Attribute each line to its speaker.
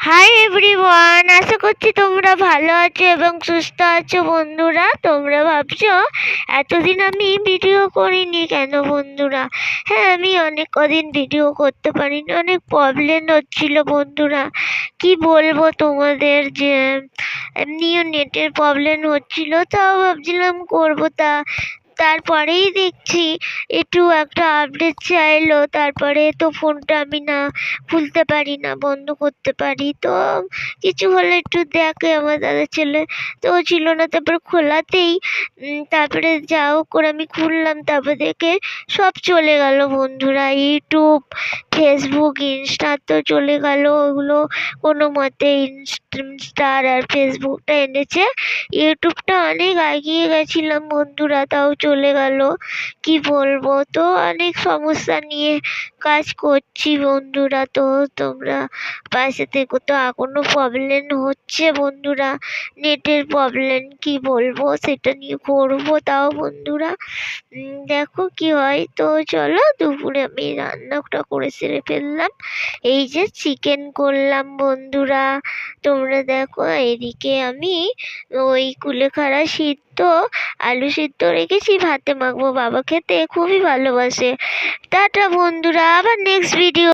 Speaker 1: Hi everyone, আশা করছি তোমরা ভালো আছো এবং সুস্থ আছো। বন্ধুরা, তোমরা ভাবছো এতদিন আমি ভিডিও করিনি কেন বন্ধুরা। হ্যাঁ, আমি অনেক কদিন ভিডিও করতে পারিনি, অনেক প্রবলেম হচ্ছিল বন্ধুরা। কি বলবো তোমাদের যে এমনিও নেটের প্রবলেম হচ্ছিল, তাও ভাবছিলাম করবো। তারপরেই দেখছি একটু একটা আপডেট চাইলো, তারপরে তো ফোনটা আমি না খুলতে পারি না, বন্ধ করতে পারি। তো কিছু হলে একটু দেখে আমার দাদা ছেলে, তো ও ছিল না। তারপর খোলাতেই তারপরে যা হোক করে আমি খুললাম, তারপর দেখে সব চলে গেল বন্ধুরা। ইউটিউব, ফেসবুক, ইনস্টা তো চলে গেল। ওগুলো কোনো মতে ইনস্টা আর ফেসবুকটা এনেছে, ইউটিউবটা অনেক এগিয়ে গেছিলাম বন্ধুরা, তাও চলে গেল। কি বলবো, তো অনেক সমস্যা নিয়ে কাজ করছি বন্ধুরা। তো তোমরা পাশে থেকো। তো এখনো প্রবলেম হচ্ছে বন্ধুরা, নেটের প্রবলেম। কি বলবো, সেটা নিয়ে করবো তাও বন্ধুরা। দেখো কি হয়। তো চলো, দুপুরে আমি রান্নাটা করে সেরে ফেললাম। এই যে চিকেন করলাম বন্ধুরা। তোমরা দেখো, এদিকে আমি ওই কুলেখাড়া সিদ্ধ, আলু সিদ্ধ রেখেছি, ভাতে মাখবো। বাবা খেতে খুবই ভালোবাসে। টাটা বন্ধুরা, আবার নেক্সট ভিডিও।